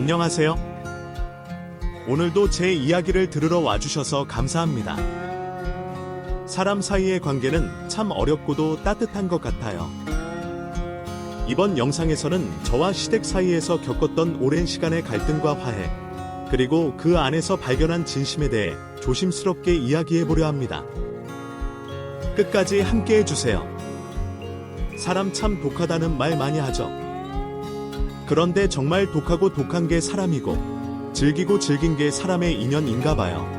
안녕하세요. 오늘도 제 이야기를 들으러 와주셔서 감사합니다. 사람 사이의 관계는 참 어렵고도 따뜻한 것 같아요. 이번 영상에서는 저와 시댁 사이에서 겪었던 오랜 시간의 갈등과 화해, 그리고 그 안에서 발견한 진심에 대해 조심스럽게 이야기해보려 합니다. 끝까지 함께 해주세요. 사람 참 독하다는 말 많이 하죠. 그런데 정말 독하고 독한 게 사람이고, 즐기고 즐긴 게 사람의 인연인가 봐요.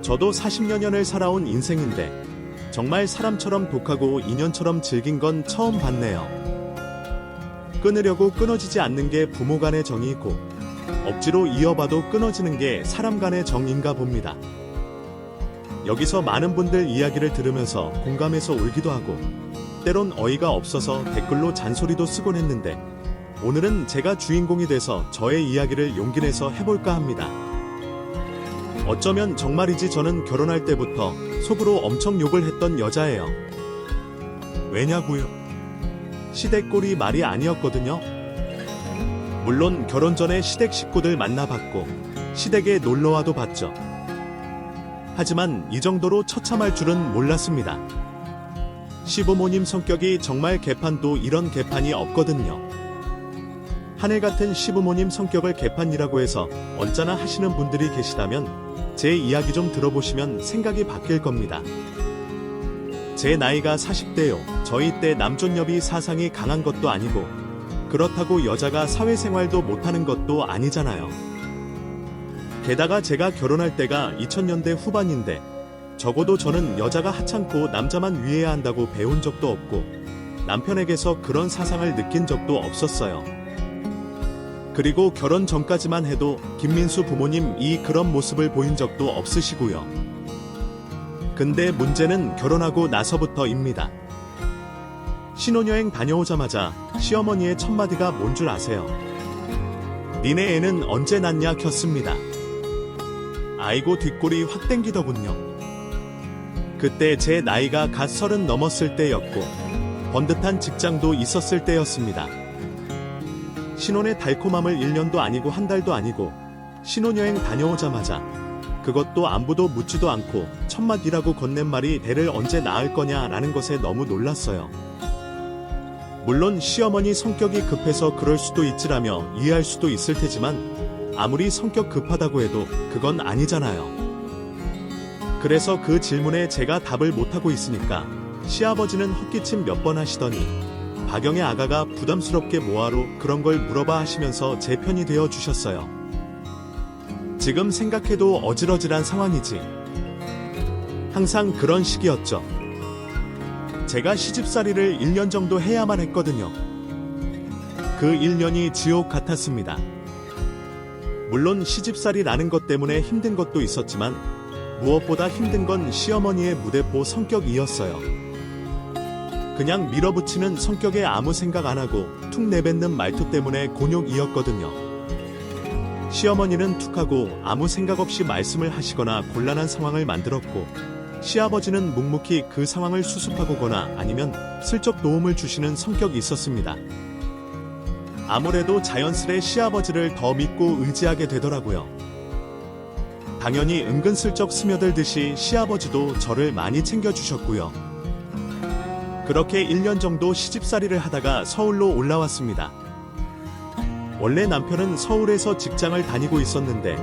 저도 40여 년을 살아온 인생인데 정말 사람처럼 독하고 인연처럼 즐긴 건 처음 봤네요. 끊으려고 끊어지지 않는 게 부모 간의 정이고, 억지로 이어봐도 끊어지는 게 사람 간의 정인가 봅니다. 여기서 많은 분들 이야기를 들으면서 공감해서 울기도 하고, 때론 어이가 없어서 댓글로 잔소리도 쓰곤 했는데, 오늘은 제가 주인공이 돼서 저의 이야기를 용기 내서 해볼까 합니다. 어쩌면 정말이지 저는 결혼할 때부터 속으로 엄청 욕을 했던 여자예요. 왜냐고요? 시댁 꼴이 말이 아니었거든요. 물론 결혼 전에 시댁 식구들 만나봤고 시댁에 놀러와도 봤죠. 하지만 이 정도로 처참할 줄은 몰랐습니다. 시부모님 성격이 정말 개판도 이런 개판이 없거든요. 하늘 같은 시부모님 성격을 개판이라고 해서 언짢아 하시는 분들이 계시다면 제 이야기 좀 들어보시면 생각이 바뀔 겁니다. 제 나이가 40대요. 저희 때 남존여비 사상이 강한 것도 아니고, 그렇다고 여자가 사회생활도 못하는 것도 아니잖아요. 게다가 제가 결혼할 때가 2000년대 후반인데, 적어도 저는 여자가 하찮고 남자만 위해야 한다고 배운 적도 없고, 남편에게서 그런 사상을 느낀 적도 없었어요. 그리고 결혼 전까지만 해도 김민수 부모님이 그런 모습을 보인 적도 없으시고요. 근데 문제는 결혼하고 나서부터입니다. 신혼여행 다녀오자마자 시어머니의 첫마디가 뭔 줄 아세요? 니네 애는 언제 낳냐 켰습니다. 아이고 뒷골이 확 땡기더군요. 그때 제 나이가 갓 30 넘었을 때였고, 번듯한 직장도 있었을 때였습니다. 신혼의 달콤함을 1년도 아니고 한 달도 아니고 신혼여행 다녀오자마자, 그것도 안부도 묻지도 않고 첫마디라고 건넨 말이 애를 언제 낳을 거냐라는 것에 너무 놀랐어요. 물론 시어머니 성격이 급해서 그럴 수도 있지라며 이해할 수도 있을 테지만, 아무리 성격 급하다고 해도 그건 아니잖아요. 그래서 그 질문에 제가 답을 못하고 있으니까 시아버지는 헛기침 몇 번 하시더니 박영의 아가가 부담스럽게 뭐하러 그런 걸 물어봐 하시면서 제 편이 되어 주셨어요. 지금 생각해도 어질어질한 상황이지. 항상 그런 식이었죠. 제가 시집살이를 1년 정도 해야만 했거든요. 그 1년이 지옥 같았습니다. 물론 시집살이라는 것 때문에 힘든 것도 있었지만, 무엇보다 힘든 건 시어머니의 무대포 성격이었어요. 그냥 밀어붙이는 성격에 아무 생각 안 하고 툭 내뱉는 말투 때문에 곤욕이었거든요. 시어머니는 툭하고 아무 생각 없이 말씀을 하시거나 곤란한 상황을 만들었고, 시아버지는 묵묵히 그 상황을 수습하거나 아니면 슬쩍 도움을 주시는 성격이 있었습니다. 아무래도 자연스레 시아버지를 더 믿고 의지하게 되더라고요. 당연히 은근슬쩍 스며들듯이 시아버지도 저를 많이 챙겨주셨고요. 그렇게 1년 정도 시집살이를 하다가 서울로 올라왔습니다. 원래 남편은 서울에서 직장을 다니고 있었는데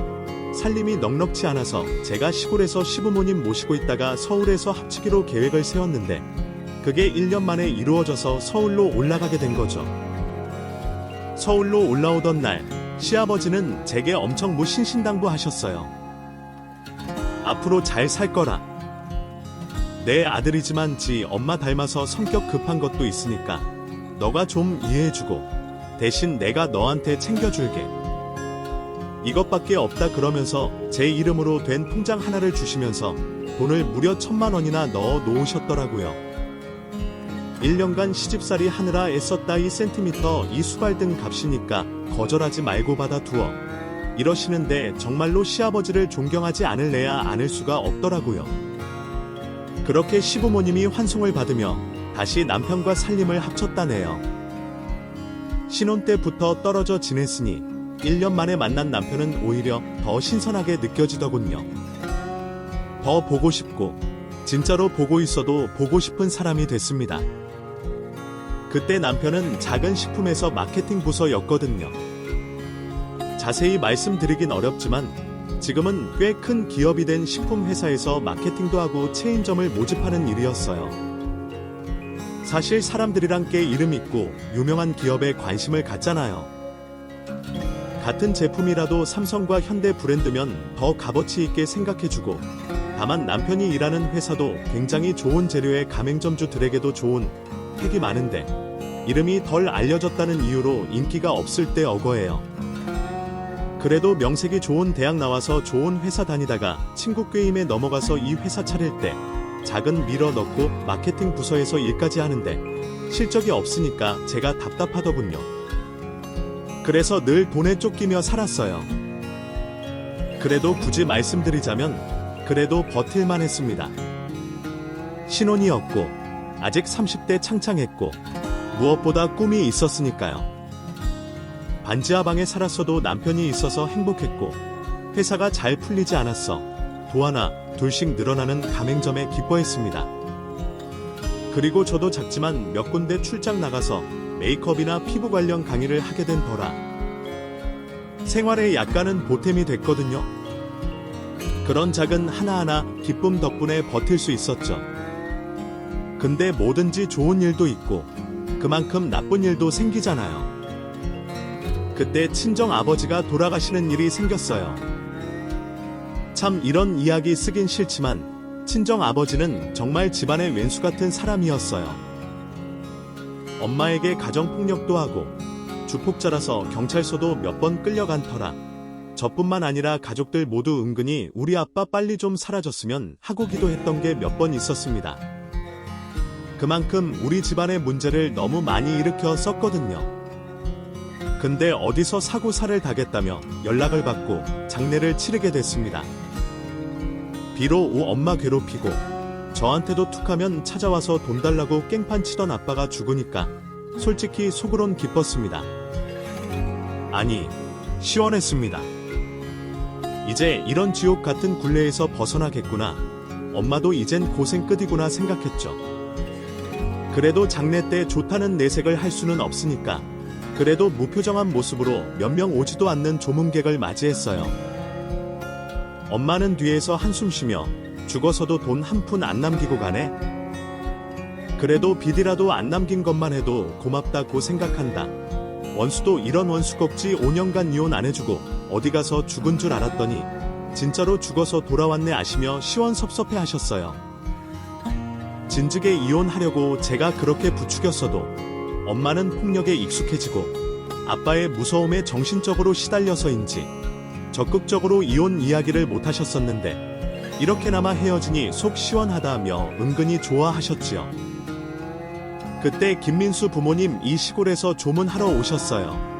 살림이 넉넉지 않아서 제가 시골에서 시부모님 모시고 있다가 서울에서 합치기로 계획을 세웠는데, 그게 1년 만에 이루어져서 서울로 올라가게 된 거죠. 서울로 올라오던 날 시아버지는 제게 엄청 무신신당부하셨어요. 앞으로 잘 살 거라. 내 아들이지만 지 엄마 닮아서 성격 급한 것도 있으니까 너가 좀 이해해주고 대신 내가 너한테 챙겨줄게. 이것밖에 없다 그러면서 제 이름으로 된 통장 하나를 주시면서 돈을 무려 1000만 원이나 넣어 놓으셨더라고요. 1년간 시집살이 하느라 애썼다 이 센티미터 이 수발등 값이니까 거절하지 말고 받아두어. 이러시는데 정말로 시아버지를 존경하지 않을래야 않을 수가 없더라고요. 그렇게 시부모님이 환송을 받으며 다시 남편과 살림을 합쳤다네요. 신혼 때부터 떨어져 지냈으니 1년 만에 만난 남편은 오히려 더 신선하게 느껴지더군요. 더 보고 싶고, 진짜로 보고 있어도 보고 싶은 사람이 됐습니다. 그때 남편은 작은 식품회사 마케팅 부서였거든요. 자세히 말씀드리긴 어렵지만 지금은 꽤 큰 기업이 된 식품회사에서 마케팅도 하고 체인점을 모집하는 일이었어요. 사실 사람들이란 꽤 이름 있고 유명한 기업에 관심을 갖잖아요. 같은 제품이라도 삼성과 현대 브랜드면 더 값어치 있게 생각해주고, 다만 남편이 일하는 회사도 굉장히 좋은 재료의 가맹점주들에게도 좋은 팩이 많은데 이름이 덜 알려졌다는 이유로 인기가 없을 때 억어해요. 그래도 명색이 좋은 대학 나와서 좋은 회사 다니다가 친구 꾀임에 넘어가서 이 회사 차릴 때 작은 밀어 넣고 마케팅 부서에서 일까지 하는데 실적이 없으니까 제가 답답하더군요. 그래서 늘 돈에 쫓기며 살았어요. 그래도 굳이 말씀드리자면 그래도 버틸만 했습니다. 신혼이었고 아직 30대 창창했고 무엇보다 꿈이 있었으니까요. 반지하방에 살았어도 남편이 있어서 행복했고 회사가 잘 풀리지 않았어 도 하나 둘씩 늘어나는 가맹점에 기뻐했습니다. 그리고 저도 작지만 몇 군데 출장 나가서 메이크업이나 피부 관련 강의를 하게 된 터라 생활에 약간은 보탬이 됐거든요. 그런 작은 하나하나 기쁨 덕분에 버틸 수 있었죠. 근데 뭐든지 좋은 일도 있고 그만큼 나쁜 일도 생기잖아요. 그때 친정 아버지가 돌아가시는 일이 생겼어요. 참 이런 이야기 쓰긴 싫지만 친정 아버지는 정말 집안의 왼수 같은 사람이었어요. 엄마에게 가정폭력도 하고 주폭자라서 경찰서도 몇 번 끌려간 터라 저뿐만 아니라 가족들 모두 은근히 우리 아빠 빨리 좀 사라졌으면 하고 기도했던 게 몇 번 있었습니다. 그만큼 우리 집안의 문제를 너무 많이 일으켜 썼거든요. 근데 어디서 사고사를 당했다며 연락을 받고 장례를 치르게 됐습니다. 비록 엄마 괴롭히고 저한테도 툭하면 찾아와서 돈 달라고 깽판 치던 아빠가 죽으니까 솔직히 속으론 기뻤습니다. 아니, 시원했습니다. 이제 이런 지옥 같은 굴레에서 벗어나겠구나. 엄마도 이젠 고생 끝이구나 생각했죠. 그래도 장례 때 좋다는 내색을 할 수는 없으니까 그래도 무표정한 모습으로 몇 명 오지도 않는 조문객을 맞이했어요. 엄마는 뒤에서 한숨 쉬며 죽어서도 돈 한 푼 안 남기고 가네. 그래도 빚이라도 안 남긴 것만 해도 고맙다고 생각한다. 원수도 이런 원수 꺾지 5년간 이혼 안 해주고 어디 가서 죽은 줄 알았더니 진짜로 죽어서 돌아왔네 아시며 시원섭섭해 하셨어요. 진즉에 이혼하려고 제가 그렇게 부추겼어도 엄마는 폭력에 익숙해지고 아빠의 무서움에 정신적으로 시달려서인지 적극적으로 이혼 이야기를 못하셨었는데 이렇게나마 헤어지니 속 시원하다며 은근히 좋아하셨지요. 그때 김민수 부모님 이 시골에서 조문하러 오셨어요.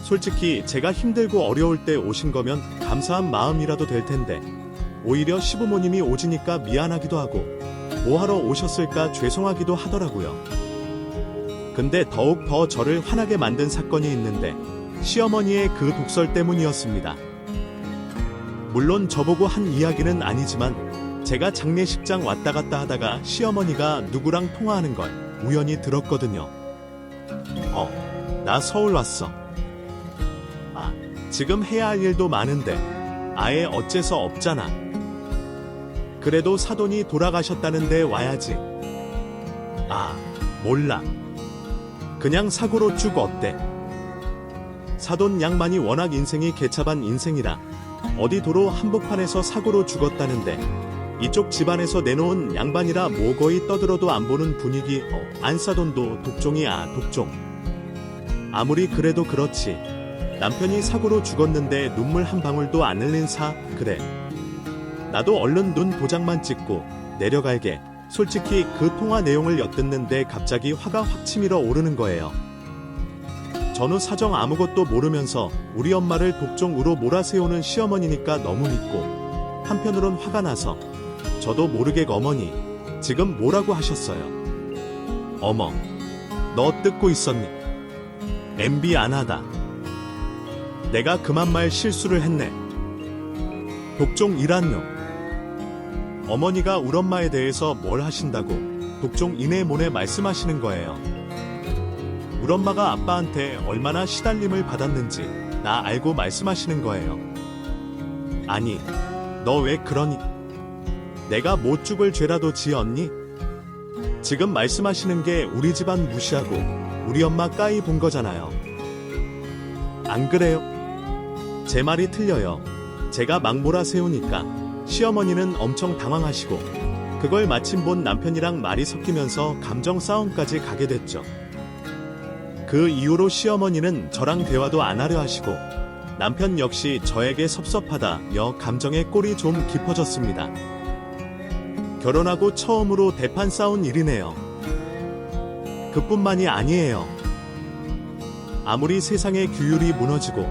솔직히 제가 힘들고 어려울 때 오신 거면 감사한 마음이라도 될 텐데 오히려 시부모님이 오지니까 미안하기도 하고 뭐하러 오셨을까 죄송하기도 하더라고요. 근데 더욱 더 저를 화나게 만든 사건이 있는데 시어머니의 그 독설 때문이었습니다. 물론 저보고 한 이야기는 아니지만 제가 장례식장 왔다 갔다 하다가 시어머니가 누구랑 통화하는 걸 우연히 들었거든요. 나 서울 왔어. 아, 지금 해야 할 일도 많은데 아예 어째서 없잖아. 그래도 사돈이 돌아가셨다는데 와야지. 아, 몰라. 그냥 사고로 쭉 어때? 사돈 양반이 워낙 인생이 개차반 인생이라 어디 도로 한복판에서 사고로 죽었다는데 이쪽 집안에서 내놓은 양반이라 뭐 거의 떠들어도 안 보는 분위기. 안사돈도 독종이야 독종. 아무리 그래도 그렇지 남편이 사고로 죽었는데 눈물 한 방울도 안 흘린 그래. 나도 얼른 눈 도장만 찍고 내려갈게. 솔직히 그 통화 내용을 엿듣는데 갑자기 화가 확 치밀어 오르는 거예요. 전후 사정 아무것도 모르면서 우리 엄마를 독종으로 몰아세우는 시어머니니까 너무 믿고 한편으론 화가 나서 저도 모르게 어머니 지금 뭐라고 하셨어요? 어머 너 듣고 있었니? MB 안 하다. 내가 그만 말 실수를 했네. 독종이란요. 어머니가 울 엄마에 대해서 뭘 하신다고 독종 이내모내 말씀하시는 거예요. 울 엄마가 아빠한테 얼마나 시달림을 받았는지 나 알고 말씀하시는 거예요. 아니, 너 왜 그러니? 내가 못 죽을 죄라도 지었니? 지금 말씀하시는 게 우리 집안 무시하고 우리 엄마 까이 본 거잖아요. 안 그래요? 제 말이 틀려요. 제가 막 몰아세우니까 시어머니는 엄청 당황하시고 그걸 마침 본 남편이랑 말이 섞이면서 감정 싸움까지 가게 됐죠. 그 이후로 시어머니는 저랑 대화도 안 하려 하시고 남편 역시 저에게 섭섭하다며 감정의 골이 좀 깊어졌습니다. 결혼하고 처음으로 대판 싸운 일이네요. 그뿐만이 아니에요. 아무리 세상의 규율이 무너지고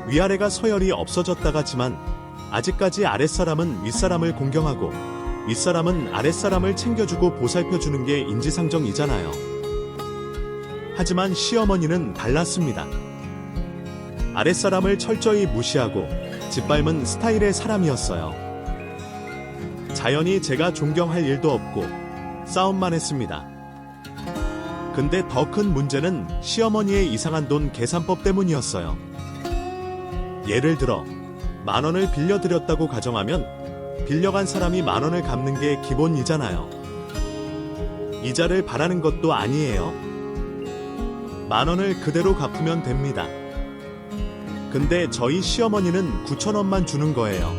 위아래가 서열이 없어졌다가지만 아직까지 아랫사람은 윗사람을 공경하고 윗사람은 아랫사람을 챙겨주고 보살펴주는 게 인지상정이잖아요. 하지만 시어머니는 달랐습니다. 아랫사람을 철저히 무시하고 짓밟은 스타일의 사람이었어요. 자연히 제가 존경할 일도 없고 싸움만 했습니다. 근데 더 큰 문제는 시어머니의 이상한 돈 계산법 때문이었어요. 예를 들어 10,000원을 빌려드렸다고 가정하면 빌려간 사람이 10,000원을 갚는 게 기본이잖아요. 이자를 바라는 것도 아니에요. 10,000원을 그대로 갚으면 됩니다. 근데 저희 시어머니는 9,000원만 주는 거예요.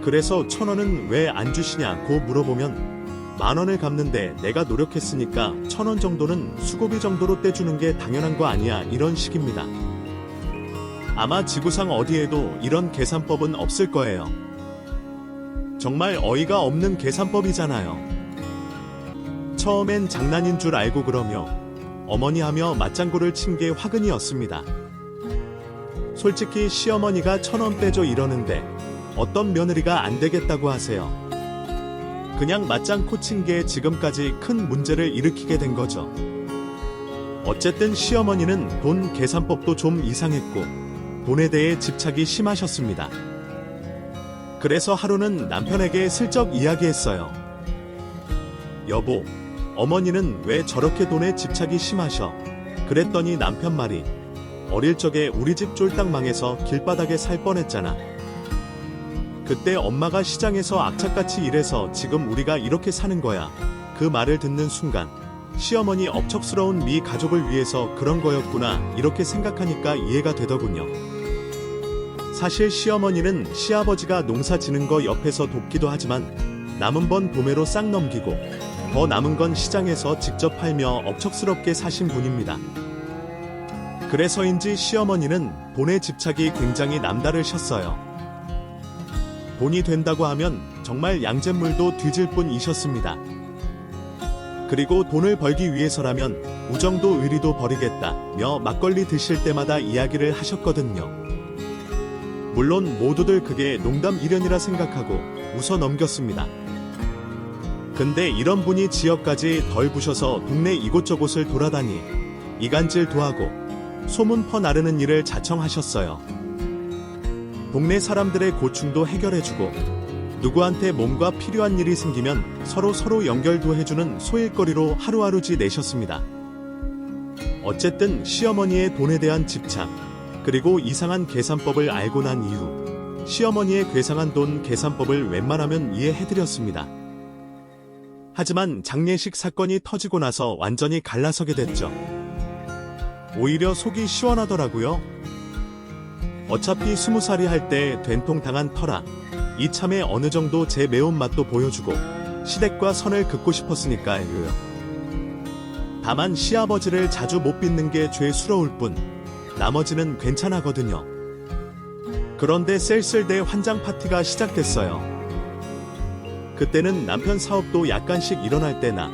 그래서 1,000원은 왜 안 주시냐고 물어보면 10,000원을 갚는데 내가 노력했으니까 1,000원 정도는 수고비 정도로 떼주는 게 당연한 거 아니야, 이런 식입니다. 아마 지구상 어디에도 이런 계산법은 없을 거예요. 정말 어이가 없는 계산법이잖아요. 처음엔 장난인 줄 알고 그러며 어머니 하며 맞장구를 친 게 화근이었습니다. 솔직히 시어머니가 1,000원 빼줘 이러는데 어떤 며느리가 안 되겠다고 하세요. 그냥 맞장구 친 게 지금까지 큰 문제를 일으키게 된 거죠. 어쨌든 시어머니는 돈 계산법도 좀 이상했고 돈에 대해 집착이 심하셨습니다. 그래서 하루는 남편에게 슬쩍 이야기했어요. 여보, 어머니는 왜 저렇게 돈에 집착이 심하셔? 그랬더니 남편 말이 어릴 적에 우리 집 쫄딱 망해서 길바닥에 살 뻔했잖아. 그때 엄마가 시장에서 악착같이 일해서 지금 우리가 이렇게 사는 거야. 그 말을 듣는 순간 시어머니 억척스러운 미 가족을 위해서 그런 거였구나, 이렇게 생각하니까 이해가 되더군요. 사실 시어머니는 시아버지가 농사 지는 거 옆에서 돕기도 하지만 남은 번 도매로 싹 넘기고 더 남은 건 시장에서 직접 팔며 억척스럽게 사신 분입니다. 그래서인지 시어머니는 돈에 집착이 굉장히 남다르셨어요. 돈이 된다고 하면 정말 양잿물도 뒤질 뿐이셨습니다. 그리고 돈을 벌기 위해서라면 우정도 의리도 버리겠다며 막걸리 드실 때마다 이야기를 하셨거든요. 물론 모두들 그게 농담 일련이라 생각하고 웃어 넘겼습니다. 근데 이런 분이 지역까지 덜 부셔서 동네 이곳저곳을 돌아다니 이간질도 하고 소문 퍼나르는 일을 자청하셨어요. 동네 사람들의 고충도 해결해주고 누구한테 몸과 필요한 일이 생기면 서로 연결도 해주는 소일거리로 하루하루 지내셨습니다. 어쨌든 시어머니의 돈에 대한 집착, 그리고 이상한 계산법을 알고 난 이후 시어머니의 괴상한 돈 계산법을 웬만하면 이해해드렸습니다. 하지만 장례식 사건이 터지고 나서 완전히 갈라서게 됐죠. 오히려 속이 시원하더라고요. 어차피 20살이 할 때 된통당한 터라 이참에 어느 정도 제 매운맛도 보여주고 시댁과 선을 긋고 싶었으니까요. 다만 시아버지를 자주 못 빚는 게 죄스러울 뿐 나머지는 괜찮아거든요. 그런데 쓸쓸대 환장 파티가 시작됐어요. 그때는 남편 사업도 약간씩 일어날 때나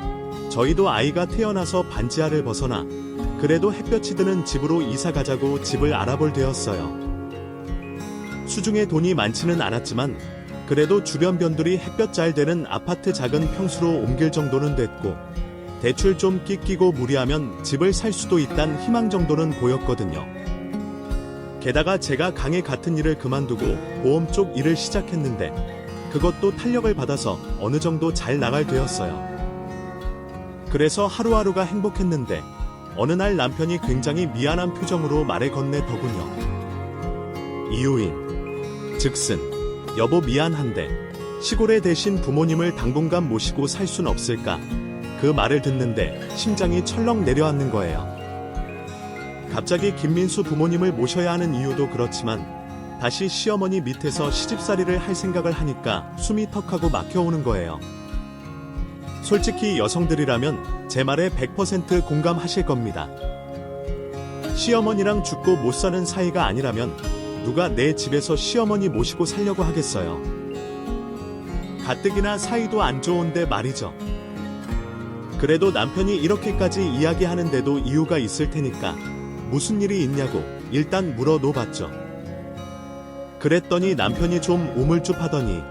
저희도 아이가 태어나서 반지하를 벗어나 그래도 햇볕이 드는 집으로 이사 가자고 집을 알아볼 때였어요. 수중에 돈이 많지는 않았지만 그래도 주변 변들이 햇볕 잘 되는 아파트 작은 평수로 옮길 정도는 됐고 대출 좀 끼끼고 무리하면 집을 살 수도 있단 희망 정도는 보였거든요. 게다가 제가 강의 같은 일을 그만두고 보험 쪽 일을 시작했는데 그것도 탄력을 받아서 어느 정도 잘 나갈 되었어요. 그래서 하루하루가 행복했는데 어느 날 남편이 굉장히 미안한 표정으로 말을 건네더군요. 이유인 즉슨 여보 미안한데 시골에 대신 부모님을 당분간 모시고 살 순 없을까? 그 말을 듣는데 심장이 철렁 내려앉는 거예요. 갑자기 김민수 부모님을 모셔야 하는 이유도 그렇지만 다시 시어머니 밑에서 시집살이를 할 생각을 하니까 숨이 턱하고 막혀오는 거예요. 솔직히 여성들이라면 제 말에 100% 공감하실 겁니다. 시어머니랑 죽고 못 사는 사이가 아니라면 누가 내 집에서 시어머니 모시고 살려고 하겠어요. 가뜩이나 사이도 안 좋은데 말이죠. 그래도 남편이 이렇게까지 이야기하는데도 이유가 있을 테니까 무슨 일이 있냐고 일단 물어놓봤죠. 그랬더니 남편이 좀 우물쭈하더니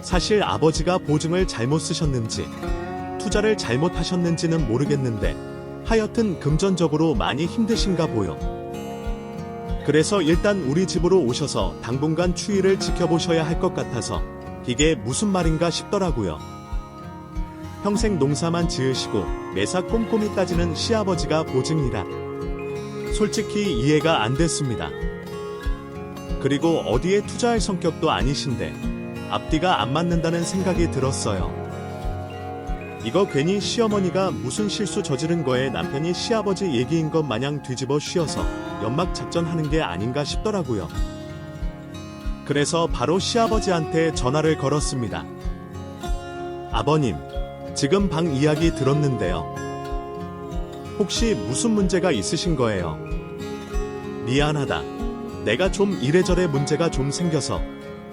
사실 아버지가 보증을 잘못 쓰셨는지 투자를 잘못하셨는지는 모르겠는데 하여튼 금전적으로 많이 힘드신가 보여. 그래서 일단 우리 집으로 오셔서 당분간 추위를 지켜보셔야 할 것 같아서 이게 무슨 말인가 싶더라고요. 평생 농사만 지으시고 매사 꼼꼼히 따지는 시아버지가 보증이라 솔직히 이해가 안 됐습니다. 그리고 어디에 투자할 성격도 아니신데 앞뒤가 안 맞는다는 생각이 들었어요. 이거 괜히 시어머니가 무슨 실수 저지른 거에 남편이 시아버지 얘기인 것 마냥 뒤집어 씌워서 연막 작전하는 게 아닌가 싶더라고요. 그래서 바로 시아버지한테 전화를 걸었습니다. 아버님, 지금 방 이야기 들었는데요. 혹시 무슨 문제가 있으신 거예요? 미안하다. 내가 좀 이래저래 문제가 좀 생겨서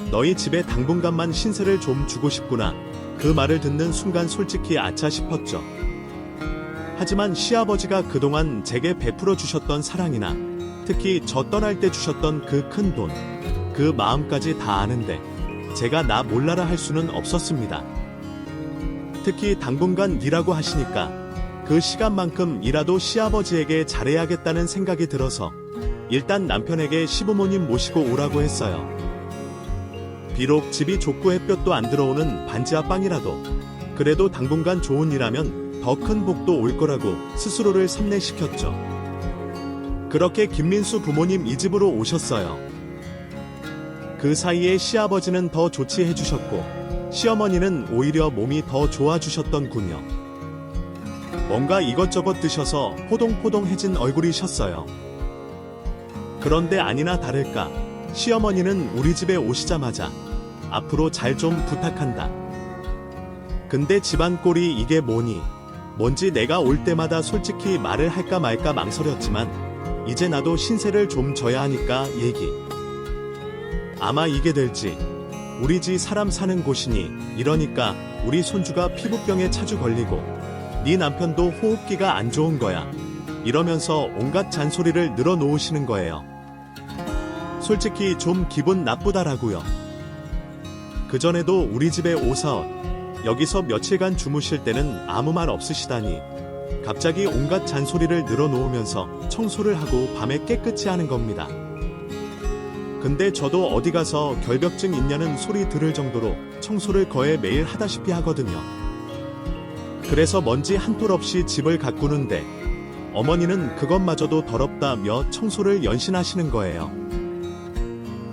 너희 집에 당분간만 신세를 좀 주고 싶구나. 그 말을 듣는 순간 솔직히 아차 싶었죠. 하지만 시아버지가 그동안 제게 베풀어 주셨던 사랑이나 특히 저 떠날 때 주셨던 그 큰 돈, 그 마음까지 다 아는데 제가 나 몰라라 할 수는 없었습니다. 특히 당분간 일하고 하시니까 그 시간만큼이라도 시아버지에게 잘해야겠다는 생각이 들어서 일단 남편에게 시부모님 모시고 오라고 했어요. 비록 집이 좁고 햇볕도 안 들어오는 반지하 빵이라도 그래도 당분간 좋은 일하면 더 큰 복도 올 거라고 스스로를 삼례시켰죠. 그렇게 김민수 부모님 이 집으로 오셨어요. 그 사이에 시아버지는 더 좋지 해주셨고 시어머니는 오히려 몸이 더 좋아주셨던군요. 뭔가 이것저것 드셔서 포동포동해진 얼굴이셨어요. 그런데 아니나 다를까 시어머니는 우리 집에 오시자마자 앞으로 잘 좀 부탁한다. 근데 집안 꼴이 이게 뭐니? 뭔지 내가 올 때마다 솔직히 말을 할까 말까 망설였지만 이제 나도 신세를 좀 져야 하니까 얘기. 아마 이게 될지. 우리 집 사람 사는 곳이니 이러니까 우리 손주가 피부병에 차주 걸리고 네 남편도 호흡기가 안 좋은 거야. 이러면서 온갖 잔소리를 늘어놓으시는 거예요. 솔직히 좀 기분 나쁘다라고요. 그전에도 우리 집에 오사엇 여기서 며칠간 주무실 때는 아무 말 없으시다니 갑자기 온갖 잔소리를 늘어놓으면서 청소를 하고 밤에 깨끗이 하는 겁니다. 근데 저도 어디 가서 결벽증 있냐는 소리 들을 정도로 청소를 거의 매일 하다시피 하거든요. 그래서 먼지 한 톨 없이 집을 가꾸는데 어머니는 그것마저도 더럽다며 청소를 연신하시는 거예요.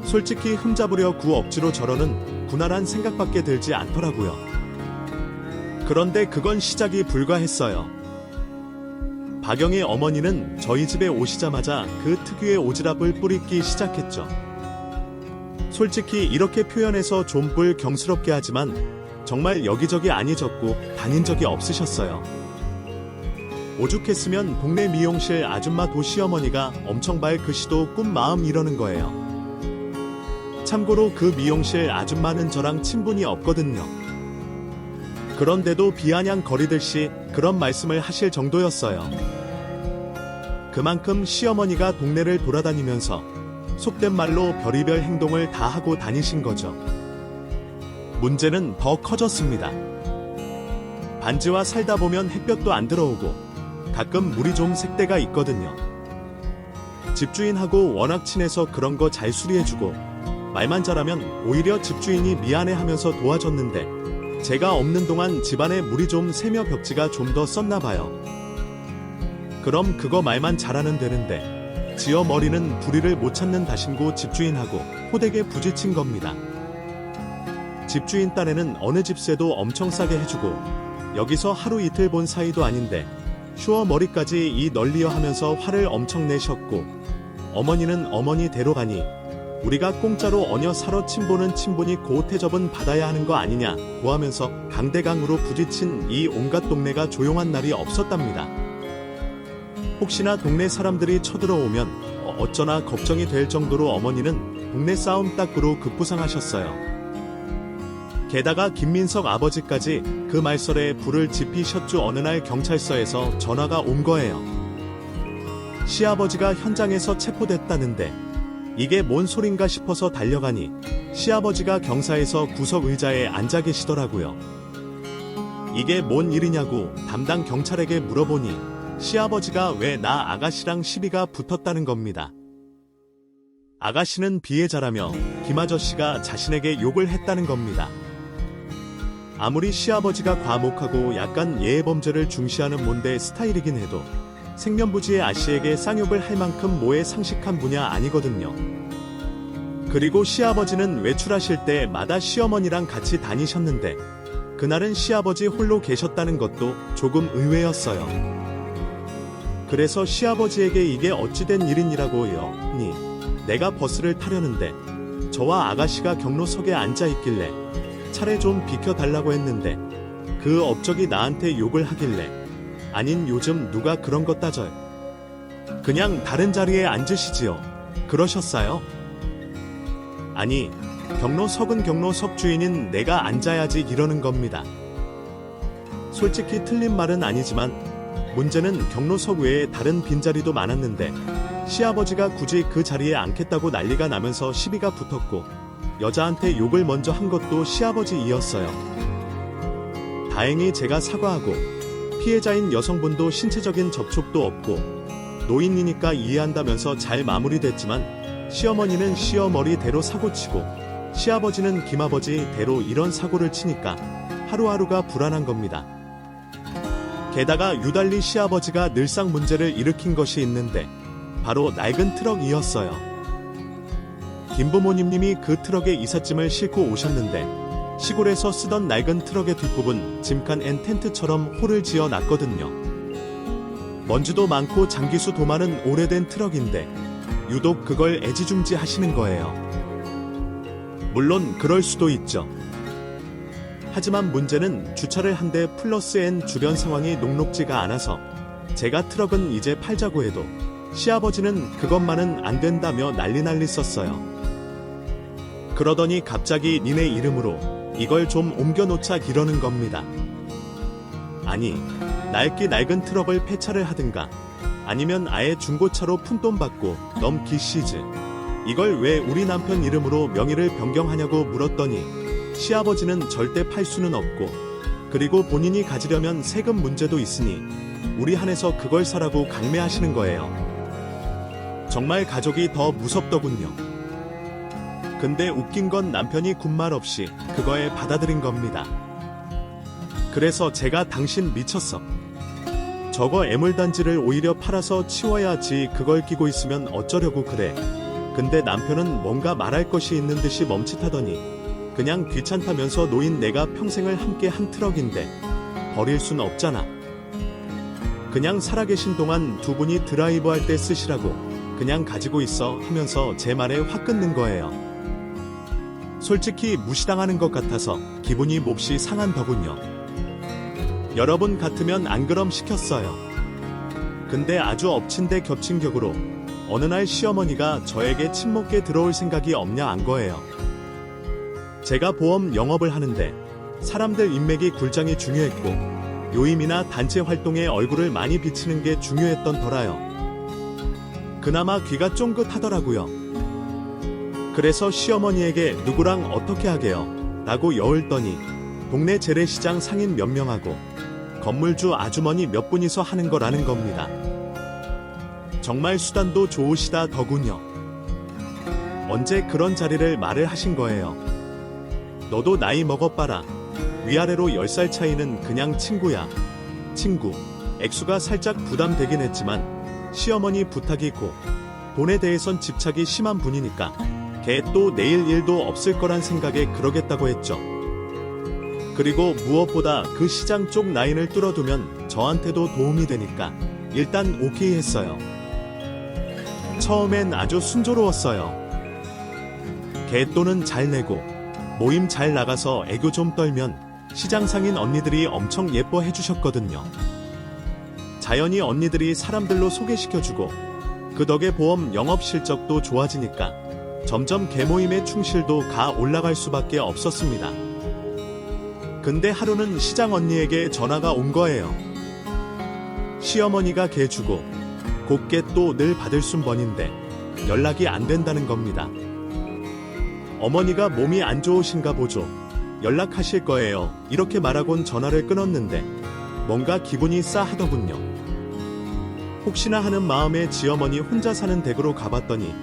솔직히 흠잡으려 구 억지로 저러는 군활한 생각밖에 들지 않더라고요. 그런데 그건 시작이 불과했어요. 박영의 어머니는 저희 집에 오시자마자 그 특유의 오지랖을 뿌리기 시작했죠. 솔직히 이렇게 표현해서 좀 불경스럽게 하지만 정말 여기저기 안 잊었고 다닌 적이 없으셨어요. 오죽했으면 동네 미용실 아줌마 도시어머니가 엄청 밝으시도 꿈 마음 이러는 거예요. 참고로 그 미용실 아줌마는 저랑 친분이 없거든요. 그런데도 비아냥 거리듯이 그런 말씀을 하실 정도였어요. 그만큼 시어머니가 동네를 돌아다니면서 속된 말로 별의별 행동을 다 하고 다니신 거죠. 문제는 더 커졌습니다. 반지와 살다 보면 햇볕도 안 들어오고 가끔 물이 좀 색 때가 있거든요. 집주인하고 워낙 친해서 그런 거 잘 수리해주고 말만 잘하면 오히려 집주인이 미안해하면서 도와줬는데 제가 없는 동안 집안에 물이 좀 새며 벽지가 좀 더 썼나 봐요. 그럼 그거 말만 잘하면 되는데 지어 머리는 부리를 못 찾는 다신고 집주인하고 호되게 부딪힌 겁니다. 집주인 딴에는 어느 집세도 엄청 싸게 해주고 여기서 하루 이틀 본 사이도 아닌데 슈어 머리까지 이 널리어 하면서 화를 엄청 내셨고 어머니는 어머니대로 가니 우리가 공짜로 어녀 사러 침보는 침보니 고태접은 받아야 하는 거 아니냐 고하면서 강대강으로 부딪힌 이 온갖 동네가 조용한 날이 없었답니다. 혹시나 동네 사람들이 쳐들어오면 어쩌나 걱정이 될 정도로 어머니는 동네 싸움 따꾸로 급부상하셨어요. 게다가 김민석 아버지까지 그 말설에 불을 지피셨죠. 어느 날 경찰서에서 전화가 온 거예요. 시아버지가 현장에서 체포됐다는데 이게 뭔 소린가 싶어서 달려가니 시아버지가 경사에서 구석 의자에 앉아 계시더라고요. 이게 뭔 일이냐고 담당 경찰에게 물어보니 시아버지가 왜 나 아가씨랑 시비가 붙었다는 겁니다. 아가씨는 비해자라며 김아저씨가 자신에게 욕을 했다는 겁니다. 아무리 시아버지가 과묵하고 약간 예의범죄를 중시하는 몬데 스타일이긴 해도 생면부지의 아씨에게 쌍욕을 할 만큼 뭐에 상식한 분야 아니거든요. 그리고 시아버지는 외출하실 때마다 시어머니랑 같이 다니셨는데 그날은 시아버지 홀로 계셨다는 것도 조금 의외였어요. 그래서 시아버지에게 이게 어찌된 일인이라고요. 니 내가 버스를 타려는데 저와 아가씨가 경로석에 앉아있길래 차례 좀 비켜달라고 했는데 그 업적이 나한테 욕을 하길래 아닌 요즘 누가 그런 거 따져요. 그냥 다른 자리에 앉으시지요. 그러셨어요? 아니 경로석은 경로석 주인인 내가 앉아야지 이러는 겁니다. 솔직히 틀린 말은 아니지만 문제는 경로석 외에 다른 빈자리도 많았는데 시아버지가 굳이 그 자리에 앉겠다고 난리가 나면서 시비가 붙었고 여자한테 욕을 먼저 한 것도 시아버지이었어요. 다행히 제가 사과하고 피해자인 여성분도 신체적인 접촉도 없고 노인이니까 이해한다면서 잘 마무리됐지만 시어머니는 시어머니대로 사고치고 시아버지는 김아버지대로 이런 사고를 치니까 하루하루가 불안한 겁니다. 게다가 유달리 시아버지가 늘상 문제를 일으킨 것이 있는데 바로 낡은 트럭이었어요. 김부모님이 그 트럭에 이삿짐을 싣고 오셨는데 시골에서 쓰던 낡은 트럭의 뒷부분 짐칸 앤 텐트처럼 홀을 지어 놨거든요. 먼지도 많고 장기수도 많은 오래된 트럭인데 유독 그걸 애지중지 하시는 거예요. 물론 그럴 수도 있죠. 하지만 문제는 주차를 한 대 플러스 N 주변 상황이 녹록지가 않아서 제가 트럭은 이제 팔자고 해도 시아버지는 그것만은 안 된다며 난리 썼어요. 그러더니 갑자기 니네 이름으로 이걸 좀 옮겨놓자 이러는 겁니다. 아니 낡은 트럭을 폐차를 하든가 아니면 아예 중고차로 푼돈 받고 넘기시즈 이걸 왜 우리 남편 이름으로 명의를 변경하냐고 물었더니 시아버지는 절대 팔 수는 없고 그리고 본인이 가지려면 세금 문제도 있으니 우리 한에서 그걸 사라고 강매하시는 거예요. 정말 가족이 더 무섭더군요. 근데 웃긴 건 남편이 군말 없이 그거에 받아들인 겁니다. 그래서 제가 당신 미쳤어. 저거 애물단지를 오히려 팔아서 치워야지 그걸 끼고 있으면 어쩌려고 그래. 근데 남편은 뭔가 말할 것이 있는 듯이 멈칫하더니 그냥 귀찮다면서 노인 내가 평생을 함께 한 트럭인데 버릴 순 없잖아. 그냥 살아계신 동안 두 분이 드라이브 할 때 쓰시라고 그냥 가지고 있어 하면서 제 말에 확 끊는 거예요. 솔직히 무시당하는 것 같아서 기분이 몹시 상한더군요. 여러분 같으면 안 그럼 시켰어요. 근데 아주 엎친 데 겹친 격으로 어느 날 시어머니가 저에게 친목게 들어올 생각이 없냐 안 거예요. 제가 보험 영업을 하는데 사람들 인맥이 굴장이 중요했고 요임이나 단체 활동에 얼굴을 많이 비치는 게 중요했던 더라요. 그나마 귀가 쫑긋하더라고요. 그래서 시어머니에게 누구랑 어떻게 하게요? 라고 여울더니 동네 재래시장 상인 몇 명하고 건물주 아주머니 몇 분이서 하는 거라는 겁니다. 정말 수단도 좋으시다 더군요. 언제 그런 자리를 말을 하신 거예요. 너도 나이 먹어봐라. 위아래로 10살 차이는 그냥 친구야. 친구. 액수가 살짝 부담되긴 했지만 시어머니 부탁이고 돈에 대해선 집착이 심한 분이니까 걔 또 내일 일도 없을 거란 생각에 그러겠다고 했죠. 그리고 무엇보다 그 시장 쪽 라인을 뚫어두면 저한테도 도움이 되니까 일단 오케이 했어요. 처음엔 아주 순조로웠어요. 개돈은 잘 내고 모임 잘 나가서 애교 좀 떨면 시장 상인 언니들이 엄청 예뻐해 주셨거든요. 자연히 언니들이 사람들로 소개시켜주고 그 덕에 보험 영업 실적도 좋아지니까 점점 개모임의 충실도 가 올라갈 수밖에 없었습니다. 근데 하루는 시장 언니에게 전화가 온 거예요. 시어머니가 개 주고 곱게 또 늘 받을 순번인데 연락이 안 된다는 겁니다. 어머니가 몸이 안 좋으신가 보죠. 연락하실 거예요. 이렇게 말하곤 전화를 끊었는데 뭔가 기분이 싸하더군요. 혹시나 하는 마음에 지어머니 혼자 사는 댁으로 가봤더니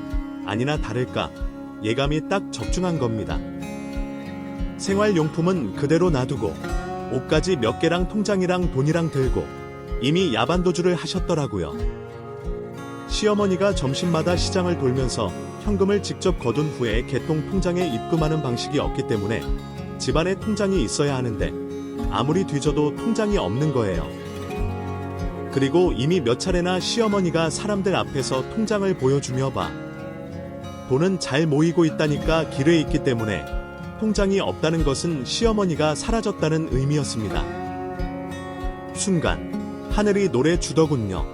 아니나 다를까 예감이 딱 적중한 겁니다. 생활용품은 그대로 놔두고 옷까지 몇 개랑 통장이랑 돈이랑 들고 이미 야반도주를 하셨더라고요. 시어머니가 점심마다 시장을 돌면서 현금을 직접 거둔 후에 개통 통장에 입금하는 방식이 없기 때문에 집안에 통장이 있어야 하는데 아무리 뒤져도 통장이 없는 거예요. 그리고 이미 몇 차례나 시어머니가 사람들 앞에서 통장을 보여주며 봐. 돈은 잘 모이고 있다니까 길에 있기 때문에 통장이 없다는 것은 시어머니가 사라졌다는 의미였습니다. 순간 하늘이 노래 주더군요.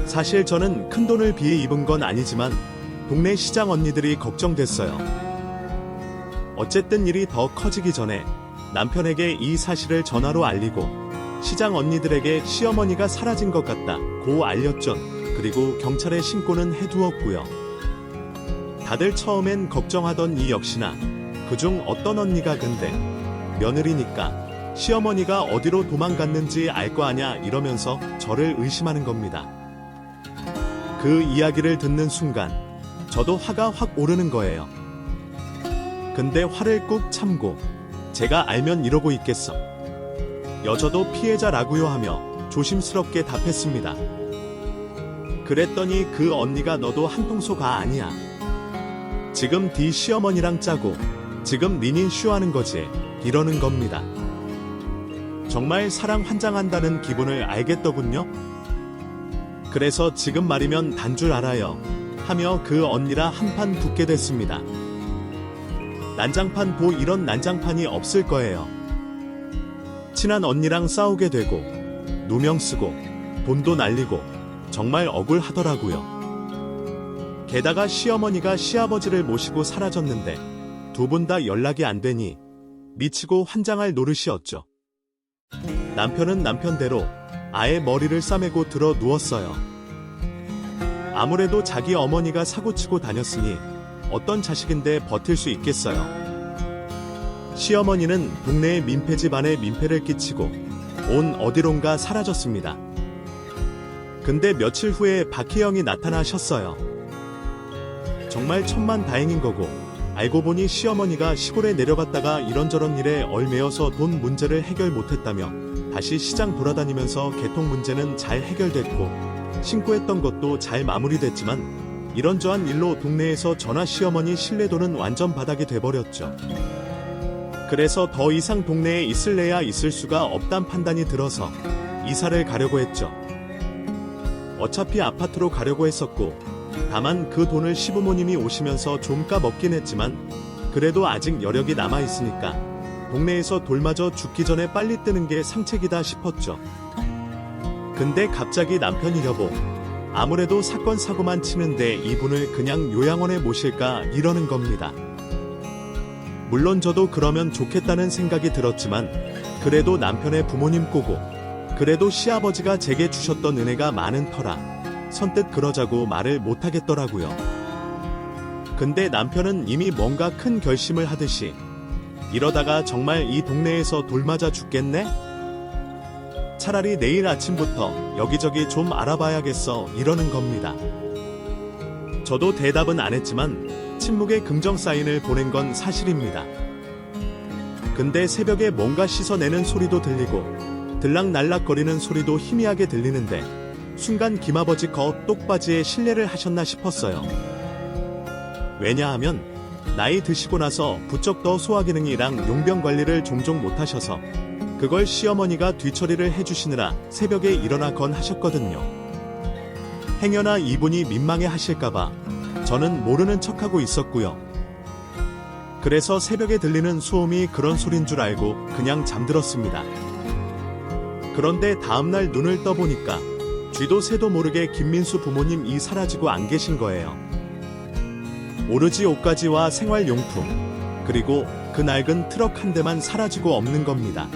사실 저는 큰 돈을 비해 입은 건 아니지만 동네 시장 언니들이 걱정됐어요. 어쨌든 일이 더 커지기 전에 남편에게 이 사실을 전화로 알리고 시장 언니들에게 시어머니가 사라진 것 같다 고 알렸죠. 그리고 경찰에 신고는 해두었고요. 다들 처음엔 걱정하던 이 역시나 그중 어떤 언니가 근데 며느리니까 시어머니가 어디로 도망갔는지 알 거 아냐 이러면서 저를 의심하는 겁니다. 그 이야기를 듣는 순간 저도 화가 확 오르는 거예요. 근데 화를 꾹 참고 제가 알면 이러고 있겠어. 여저도 피해자라고요 하며 조심스럽게 답했습니다. 그랬더니 그 언니가 너도 한통소가 아니야. 지금 네 시어머니랑 짜고 지금 니닌 쇼하는 거지 이러는 겁니다. 정말 사랑 환장한다는 기분을 알겠더군요. 그래서 지금 말이면 단 줄 알아요 하며 그 언니라 한판 붙게 됐습니다. 난장판 보 이런 난장판이 없을 거예요. 친한 언니랑 싸우게 되고 누명 쓰고 돈도 날리고 정말 억울하더라고요. 게다가 시어머니가 시아버지를 모시고 사라졌는데 두 분 다 연락이 안 되니 미치고 환장할 노릇이었죠. 남편은 남편대로 아예 머리를 싸매고 들어 누웠어요. 아무래도 자기 어머니가 사고치고 다녔으니 어떤 자식인데 버틸 수 있겠어요. 시어머니는 동네의 민폐집 안에 민폐를 끼치고 온 어디론가 사라졌습니다. 근데 며칠 후에 박희영이 나타나셨어요. 정말 천만다행인 거고 알고 보니 시어머니가 시골에 내려갔다가 이런저런 일에 얼매여서 돈 문제를 해결 못했다며 다시 시장 돌아다니면서 개통 문제는 잘 해결됐고 신고했던 것도 잘 마무리됐지만 이런저런 일로 동네에서 전화 시어머니 신뢰도는 완전 바닥이 돼버렸죠. 그래서 더 이상 동네에 있을래야 있을 수가 없단 판단이 들어서 이사를 가려고 했죠. 어차피 아파트로 가려고 했었고 다만 그 돈을 시부모님이 오시면서 좀 까먹긴 했지만 그래도 아직 여력이 남아있으니까 동네에서 돌맞아 죽기 전에 빨리 뜨는 게 상책이다 싶었죠. 근데 갑자기 남편이 여보 아무래도 사건 사고만 치는데 이분을 그냥 요양원에 모실까 이러는 겁니다. 물론 저도 그러면 좋겠다는 생각이 들었지만 그래도 남편의 부모님 꼬고 그래도 시아버지가 제게 주셨던 은혜가 많은 터라 선뜻 그러자고 말을 못하겠더라고요. 근데 남편은 이미 뭔가 큰 결심을 하듯이 이러다가 정말 이 동네에서 돌맞아 죽겠네? 차라리 내일 아침부터 여기저기 좀 알아봐야겠어 이러는 겁니다. 저도 대답은 안 했지만 침묵의 긍정 사인을 보낸 건 사실입니다. 근데 새벽에 뭔가 씻어내는 소리도 들리고 들락날락거리는 소리도 희미하게 들리는데 순간 김아버지 겉 똑바지에 실례를 하셨나 싶었어요. 왜냐하면 나이 드시고 나서 부쩍 더 소화기능이랑 용병 관리를 종종 못하셔서 그걸 시어머니가 뒤처리를 해주시느라 새벽에 일어나건 하셨거든요. 행여나 이분이 민망해 하실까봐 저는 모르는 척하고 있었고요. 그래서 새벽에 들리는 소음이 그런 소린 줄 알고 그냥 잠들었습니다. 그런데 다음날 눈을 떠보니까 쥐도 새도 모르게 김민수 부모님이 사라지고 안 계신 거예요. 오로지 옷가지와 생활용품, 그리고 그 낡은 트럭 한 대만 사라지고 없는 겁니다.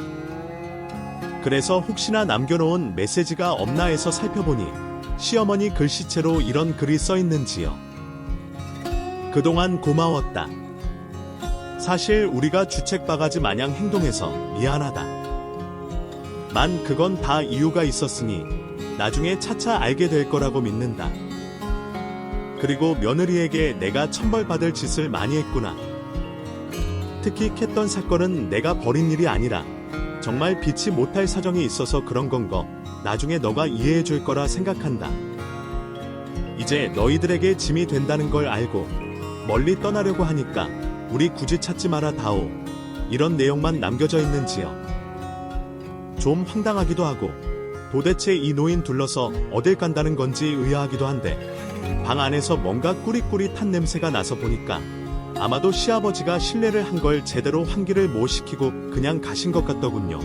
그래서 혹시나 남겨놓은 메시지가 없나 해서 살펴보니 시어머니 글씨체로 이런 글이 써있는지요. 그동안 고마웠다. 사실 우리가 주책바가지 마냥 행동해서 미안하다. 만 그건 다 이유가 있었으니 나중에 차차 알게 될 거라고 믿는다. 그리고 며느리에게 내가 천벌받을 짓을 많이 했구나. 특히 캤던 사건은 내가 벌인 일이 아니라 정말 피치 못할 사정이 있어서 그런 건 거 나중에 너가 이해해 줄 거라 생각한다. 이제 너희들에게 짐이 된다는 걸 알고 멀리 떠나려고 하니까 우리 굳이 찾지 마라 다오. 이런 내용만 남겨져 있는지요. 좀 황당하기도 하고 도대체 이 노인 둘러서 어딜 간다는 건지 의아하기도 한데 방 안에서 뭔가 꾸릿꾸릿한 냄새가 나서 보니까 아마도 시아버지가 실례를 한 걸 제대로 환기를 못 시키고 그냥 가신 것 같더군요.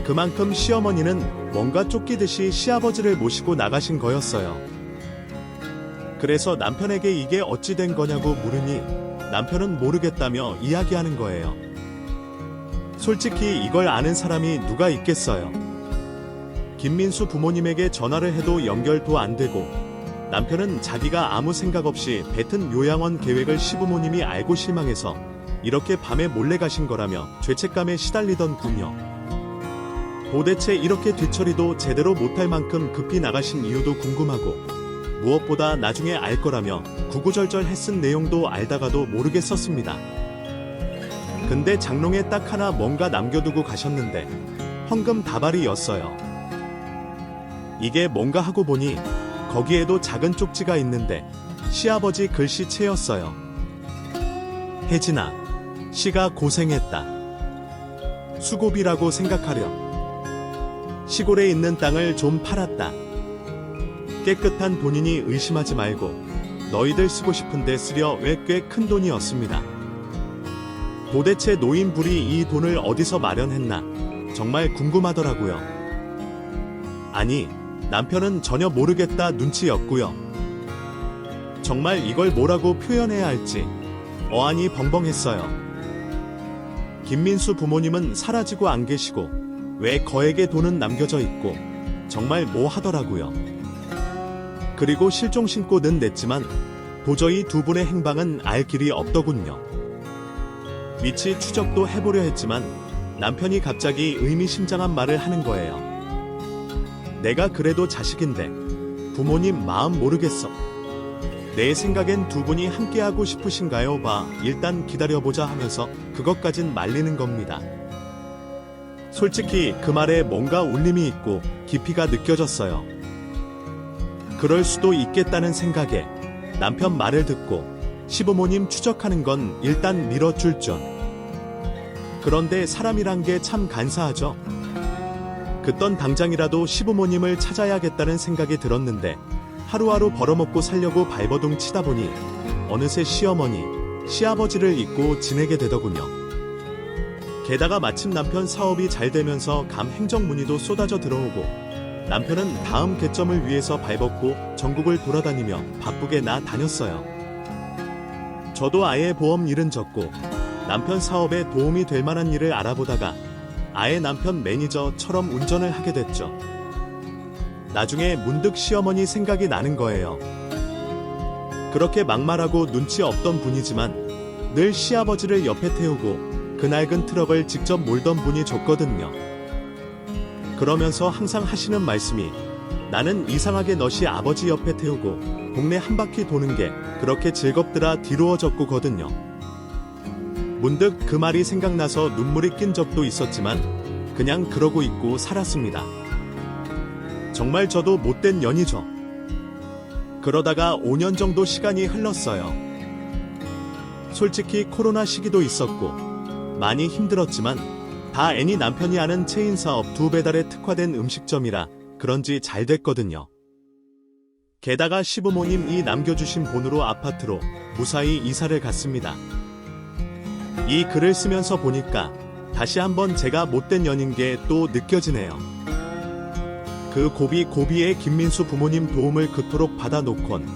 그만큼 시어머니는 뭔가 쫓기듯이 시아버지를 모시고 나가신 거였어요. 그래서 남편에게 이게 어찌 된 거냐고 물으니 남편은 모르겠다며 이야기하는 거예요. 솔직히 이걸 아는 사람이 누가 있겠어요. 김민수 부모님에게 전화를 해도 연결도 안 되고 남편은 자기가 아무 생각 없이 뱉은 요양원 계획을 시부모님이 알고 실망해서 이렇게 밤에 몰래 가신 거라며 죄책감에 시달리던군요. 도대체 이렇게 뒤처리도 제대로 못할 만큼 급히 나가신 이유도 궁금하고 무엇보다 나중에 알 거라며 구구절절 했은 내용도 알다가도 모르겠었습니다. 근데 장롱에 딱 하나 뭔가 남겨두고 가셨는데 헌금 다발이었어요. 이게 뭔가 하고 보니 거기에도 작은 쪽지가 있는데 시아버지 글씨체였어요. 혜진아, 시가 고생했다. 수고비라고 생각하렴. 시골에 있는 땅을 좀 팔았다. 깨끗한 돈이니 의심하지 말고 너희들 쓰고 싶은데 쓰려 왜 꽤 큰 돈이었습니다. 도대체 노인불이 이 돈을 어디서 마련했나 정말 궁금하더라고요. 아니, 남편은 전혀 모르겠다 눈치였고요. 정말 이걸 뭐라고 표현해야 할지 어안이 벙벙했어요. 김민수 부모님은 사라지고 안 계시고 왜 거액의 돈은 남겨져 있고 정말 뭐 하더라고요. 그리고 실종 신고는 냈지만 도저히 두 분의 행방은 알 길이 없더군요. 미치 추적도 해보려 했지만 남편이 갑자기 의미심장한 말을 하는 거예요. 내가 그래도 자식인데 부모님 마음 모르겠어. 내 생각엔 두 분이 함께하고 싶으신가요? 봐, 일단 기다려보자 하면서 그것까진 말리는 겁니다. 솔직히 그 말에 뭔가 울림이 있고 깊이가 느껴졌어요. 그럴 수도 있겠다는 생각에 남편 말을 듣고 시부모님 추적하는 건 일단 밀어줄 줄. 그런데 사람이란 게 참 간사하죠. 그땐 당장이라도 시부모님을 찾아야겠다는 생각이 들었는데 하루하루 벌어먹고 살려고 발버둥 치다 보니 어느새 시어머니, 시아버지를 잊고 지내게 되더군요. 게다가 마침 남편 사업이 잘 되면서 감 행정 문의도 쏟아져 들어오고 남편은 다음 개점을 위해서 발벗고 전국을 돌아다니며 바쁘게 다녔어요. 저도 아예 보험 일은 적고 남편 사업에 도움이 될 만한 일을 알아보다가 아예 남편 매니저처럼 운전을 하게 됐죠. 나중에 문득 시어머니 생각이 나는 거예요. 그렇게 막말하고 눈치 없던 분이지만 늘 시아버지를 옆에 태우고 그 낡은 트럭을 직접 몰던 분이 줬거든요. 그러면서 항상 하시는 말씀이 나는 이상하게 너시 아버지 옆에 태우고 동네 한 바퀴 도는 게 그렇게 즐겁더라 뒤로워졌고거든요. 문득 그 말이 생각나서 눈물이 낀 적도 있었지만 그냥 그러고 있고 살았습니다. 정말 저도 못된 년이죠. 그러다가 5년 정도 시간이 흘렀어요. 솔직히 코로나 시기도 있었고 많이 힘들었지만 다 애니 남편이 하는 체인 사업 2배달에 특화된 음식점이라 그런지 잘 됐거든요. 게다가 시부모님이 남겨주신 본으로 아파트로 무사히 이사를 갔습니다. 이 글을 쓰면서 보니까 다시 한번 제가 못된 년인 게 또 느껴지네요. 그 고비의 김민수 부모님 도움을 그토록 받아놓곤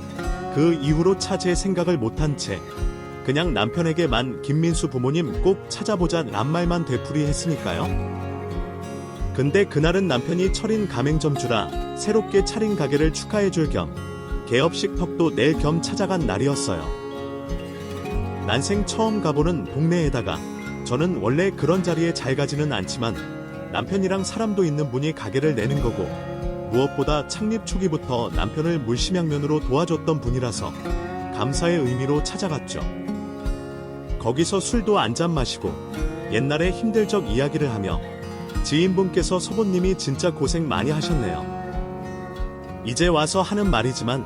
그 이후로 차제 생각을 못한 채 그냥 남편에게만 김민수 부모님 꼭 찾아보자 란 말만 되풀이했으니까요. 근데 그날은 남편이 철인 가맹점주라 새롭게 차린 가게를 축하해줄 겸 개업식 턱도 낼 겸 찾아간 날이었어요. 난생 처음 가보는 동네에다가 저는 원래 그런 자리에 잘 가지는 않지만 남편이랑 사람도 있는 분이 가게를 내는 거고 무엇보다 창립 초기부터 남편을 물심양면으로 도와줬던 분이라서 감사의 의미로 찾아갔죠. 거기서 술도 한잔 마시고 옛날에 힘들 적 이야기를 하며 지인분께서 서본님이 진짜 고생 많이 하셨네요. 이제 와서 하는 말이지만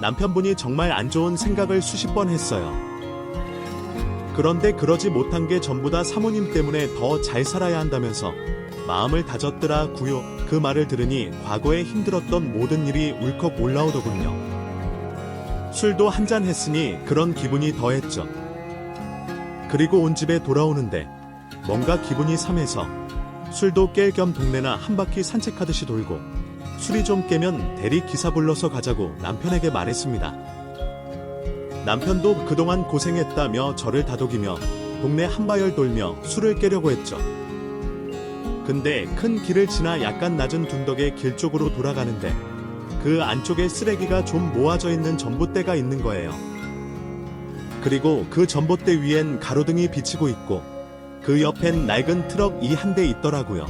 남편분이 정말 안 좋은 생각을 수십 번 했어요. 그런데 그러지 못한 게 전부 다 사모님 때문에 더 잘 살아야 한다면서 마음을 다졌더라구요. 그 말을 들으니 과거에 힘들었던 모든 일이 울컥 올라오더군요. 술도 한잔 했으니 그런 기분이 더했죠. 그리고 온 집에 돌아오는데 뭔가 기분이 삼해서 술도 깰 겸 동네나 한 바퀴 산책하듯이 돌고 술이 좀 깨면 대리 기사 불러서 가자고 남편에게 말했습니다. 남편도 그동안 고생했다며 저를 다독이며 동네 한바열 돌며 술을 깨려고 했죠. 근데 큰 길을 지나 약간 낮은 둔덕의 길 쪽으로 돌아가는데 그 안쪽에 쓰레기가 좀 모아져 있는 전봇대가 있는 거예요. 그리고 그 전봇대 위엔 가로등이 비치고 있고 그 옆엔 낡은 트럭 한 대 있더라고요.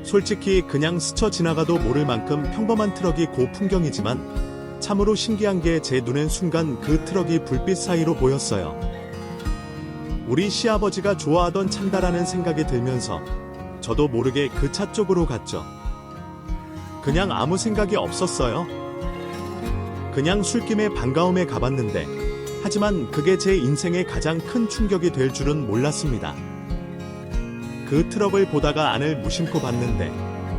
솔직히 그냥 스쳐 지나가도 모를 만큼 평범한 트럭이 그 풍경이지만 참으로 신기한 게 제 눈엔 순간 그 트럭이 불빛 사이로 보였어요. 우리 시아버지가 좋아하던 차다라는 생각이 들면서 저도 모르게 그 차 쪽으로 갔죠. 그냥 아무 생각이 없었어요. 그냥 술김에 반가움에 가봤는데 하지만 그게 제 인생의 가장 큰 충격이 될 줄은 몰랐습니다. 그 트럭을 보다가 안을 무심코 봤는데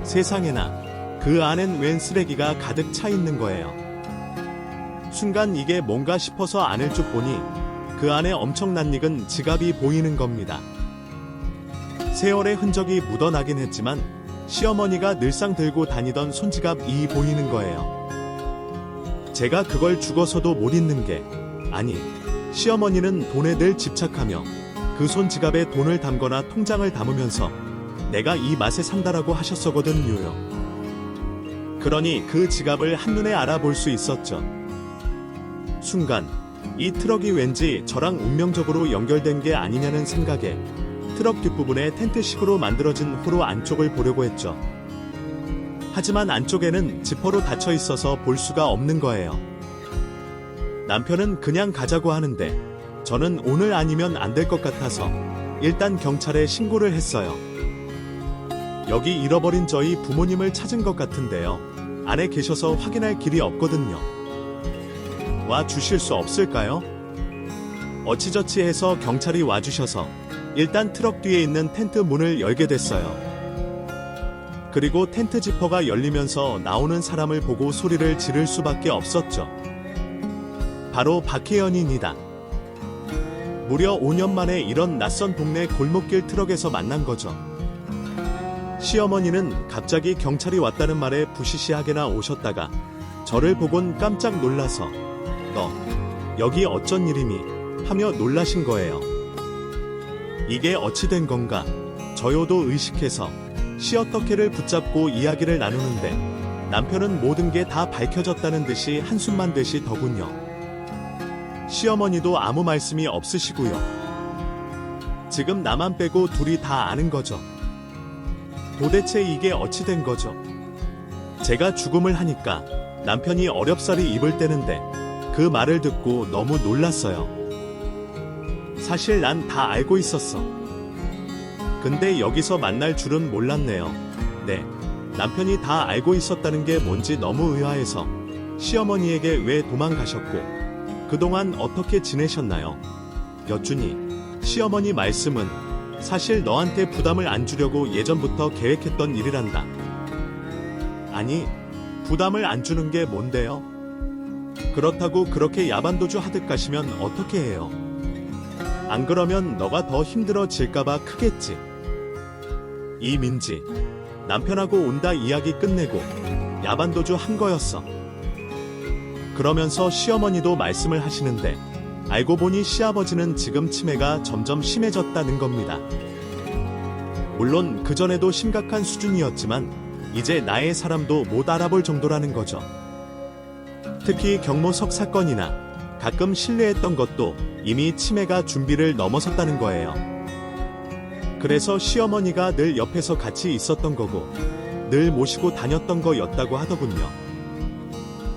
세상에나 그 안엔 웬 쓰레기가 가득 차 있는 거예요. 순간 이게 뭔가 싶어서 안을 쭉 보니 그 안에 엄청난 익은 지갑이 보이는 겁니다. 세월의 흔적이 묻어나긴 했지만 시어머니가 늘상 들고 다니던 손지갑이 보이는 거예요. 제가 그걸 죽어서도 못 잊는 게 아니 시어머니는 돈에 늘 집착하며 그 손지갑에 돈을 담거나 통장을 담으면서 내가 이 맛에 산다라고 하셨었거든요. 그러니 그 지갑을 한눈에 알아볼 수 있었죠. 순간 이 트럭이 왠지 저랑 운명적으로 연결된 게 아니냐는 생각에 트럭 뒷부분에 텐트식으로 만들어진 호로 안쪽을 보려고 했죠. 하지만 안쪽에는 지퍼로 닫혀 있어서 볼 수가 없는 거예요. 남편은 그냥 가자고 하는데 저는 오늘 아니면 안 될 것 같아서 일단 경찰에 신고를 했어요. 여기 잃어버린 저희 부모님을 찾은 것 같은데요. 안에 계셔서 확인할 길이 없거든요. 와 주실 수 없을까요? 어찌저찌 해서 경찰이 와주셔서 일단 트럭 뒤에 있는 텐트 문을 열게 됐어요. 그리고 텐트 지퍼가 열리면서 나오는 사람을 보고 소리를 지를 수밖에 없었죠. 바로 박혜연입니다. 무려 5년 만에 이런 낯선 동네 골목길 트럭에서 만난 거죠. 시어머니는 갑자기 경찰이 왔다는 말에 부시시하게나 오셨다가 저를 보곤 깜짝 놀라서 너 여기 어쩐 일이니 하며 놀라신 거예요. 이게 어찌 된 건가 저요도 의식해서 시어터케를 붙잡고 이야기를 나누는데 남편은 모든 게 다 밝혀졌다는 듯이 한숨만 되시더군요. 시어머니도 아무 말씀이 없으시고요. 지금 나만 빼고 둘이 다 아는 거죠. 도대체 이게 어찌 된 거죠? 제가 죽음을 하니까 남편이 어렵사리 입을 떼는데 그 말을 듣고 너무 놀랐어요. 사실 난 다 알고 있었어. 근데 여기서 만날 줄은 몰랐네요. 네, 남편이 다 알고 있었다는 게 뭔지 너무 의아해서 시어머니에게 왜 도망가셨고 그동안 어떻게 지내셨나요? 여쭈니 시어머니 말씀은 사실 너한테 부담을 안 주려고 예전부터 계획했던 일이란다. 아니, 부담을 안 주는 게 뭔데요? 그렇다고 그렇게 야반도주 하듯 가시면 어떻게 해요? 안 그러면 너가 더 힘들어질까봐 크겠지. 이민지, 남편하고 온다 이야기 끝내고 야반도주 한 거였어. 그러면서 시어머니도 말씀을 하시는데 알고 보니 시아버지는 지금 치매가 점점 심해졌다는 겁니다. 물론 그전에도 심각한 수준이었지만 이제 나의 사람도 못 알아볼 정도라는 거죠. 특히 경모석 사건이나 가끔 신뢰했던 것도 이미 치매가 준비를 넘어섰다는 거예요. 그래서 시어머니가 늘 옆에서 같이 있었던 거고 늘 모시고 다녔던 거였다고 하더군요.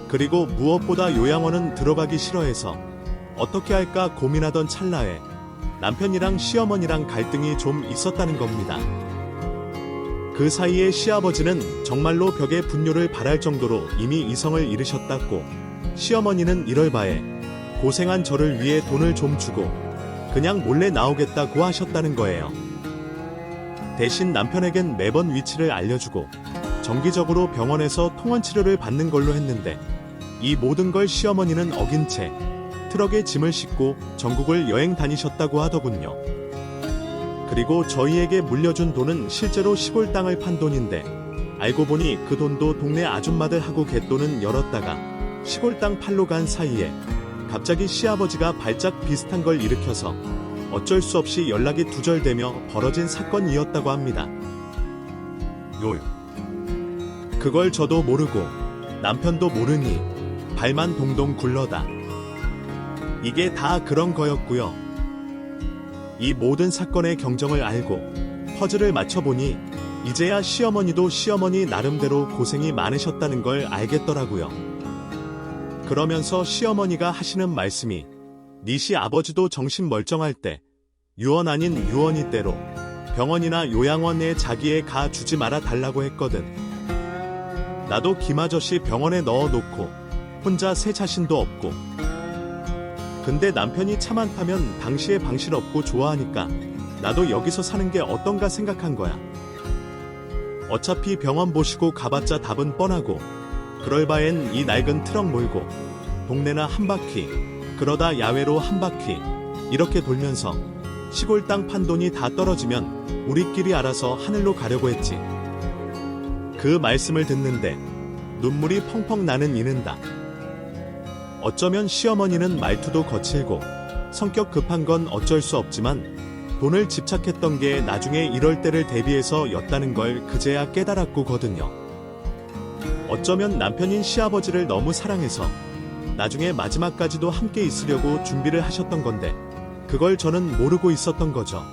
그리고 무엇보다 요양원은 들어가기 싫어해서 어떻게 할까 고민하던 찰나에 남편이랑 시어머니랑 갈등이 좀 있었다는 겁니다. 그 사이에 시아버지는 정말로 벽에 분뇨를 발할 정도로 이미 이성을 잃으셨다고 시어머니는 이럴 바에 고생한 저를 위해 돈을 좀 주고 그냥 몰래 나오겠다고 하셨다는 거예요. 대신 남편에겐 매번 위치를 알려주고 정기적으로 병원에서 통원 치료를 받는 걸로 했는데 이 모든 걸 시어머니는 어긴 채 트럭에 짐을 싣고 전국을 여행 다니셨다고 하더군요. 그리고 저희에게 물려준 돈은 실제로 시골 땅을 판 돈인데 알고 보니 그 돈도 동네 아줌마들하고 갯돈은 열었다가 시골 땅 팔로 간 사이에 갑자기 시아버지가 발작 비슷한 걸 일으켜서 어쩔 수 없이 연락이 두절되며 벌어진 사건이었다고 합니다. 그걸 저도 모르고 남편도 모르니 발만 동동 굴러다. 이게 다 그런 거였고요. 이 모든 사건의 경정을 알고 퍼즐을 맞춰보니 이제야 시어머니도 시어머니 나름대로 고생이 많으셨다는 걸 알겠더라고요. 그러면서 시어머니가 하시는 말씀이 네 시아버지도 정신 멀쩡할 때 유언 아닌 유언이 때로 병원이나 요양원에 자기애 가 주지 말아 달라고 했거든. 나도 기마저씨 병원에 넣어놓고 혼자 새 자신도 없고 근데 남편이 차 많다면 당시에 방실 없고 좋아하니까 나도 여기서 사는 게 어떤가 생각한 거야. 어차피 병원 보시고 가봤자 답은 뻔하고 그럴 바엔 이 낡은 트럭 몰고 동네나 한 바퀴 그러다 야외로 한 바퀴 이렇게 돌면서 시골 땅 판 돈이 다 떨어지면 우리끼리 알아서 하늘로 가려고 했지. 그 말씀을 듣는데 눈물이 펑펑 나는 이는다. 어쩌면 시어머니는 말투도 거칠고 성격 급한 건 어쩔 수 없지만 돈을 집착했던 게 나중에 이럴 때를 대비해서 였다는 걸 그제야 깨달았고거든요. 어쩌면 남편인 시아버지를 너무 사랑해서 나중에 마지막까지도 함께 있으려고 준비를 하셨던 건데 그걸 저는 모르고 있었던 거죠.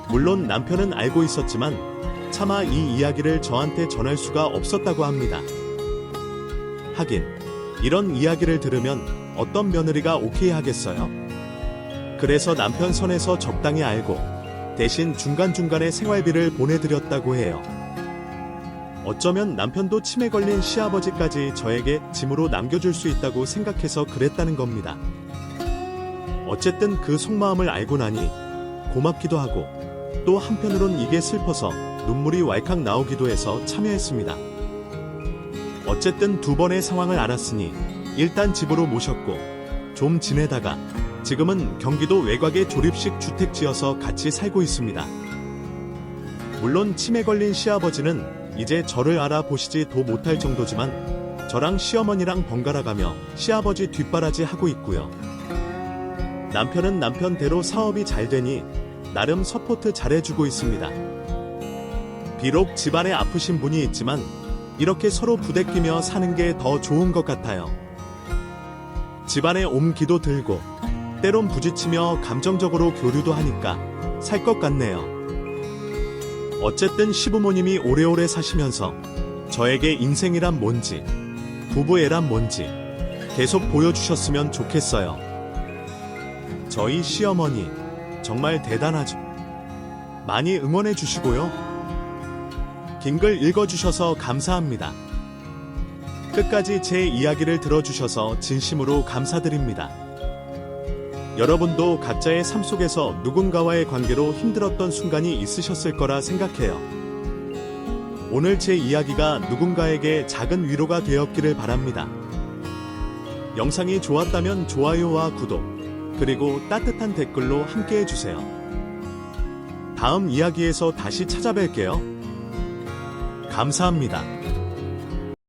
물론 남편은 알고 있었지만 차마 이 이야기를 저한테 전할 수가 없었다고 합니다. 하긴 이런 이야기를 들으면 어떤 며느리가 오케이 하겠어요? 그래서 남편 선에서 적당히 알고 대신 중간중간에 생활비를 보내드렸다고 해요. 어쩌면 남편도 치매 걸린 시아버지까지 저에게 짐으로 남겨줄 수 있다고 생각해서 그랬다는 겁니다. 어쨌든 그 속마음을 알고 나니 고맙기도 하고 또 한편으론 이게 슬퍼서 눈물이 왈칵 나오기도 해서 참여했습니다. 어쨌든 두 번의 상황을 알았으니 일단 집으로 모셨고 좀 지내다가 지금은 경기도 외곽에 조립식 주택 지어서 같이 살고 있습니다. 물론 치매 걸린 시아버지는 이제 저를 알아보시지도 못할 정도지만 저랑 시어머니랑 번갈아가며 시아버지 뒷바라지 하고 있고요. 남편은 남편대로 사업이 잘 되니 나름 서포트 잘해주고 있습니다. 비록 집안에 아프신 분이 있지만 이렇게 서로 부대끼며 사는 게 더 좋은 것 같아요. 집안에 옴기도 들고 때론 부딪히며 감정적으로 교류도 하니까 살 것 같네요. 어쨌든 시부모님이 오래오래 사시면서 저에게 인생이란 뭔지, 부부애란 뭔지 계속 보여주셨으면 좋겠어요. 저희 시어머니 정말 대단하죠. 많이 응원해 주시고요. 긴 글 읽어주셔서 감사합니다. 끝까지 제 이야기를 들어주셔서 진심으로 감사드립니다. 여러분도 각자의 삶 속에서 누군가와의 관계로 힘들었던 순간이 있으셨을 거라 생각해요. 오늘 제 이야기가 누군가에게 작은 위로가 되었기를 바랍니다. 영상이 좋았다면 좋아요와 구독, 그리고 따뜻한 댓글로 함께 해주세요. 다음 이야기에서 다시 찾아뵐게요. 감사합니다.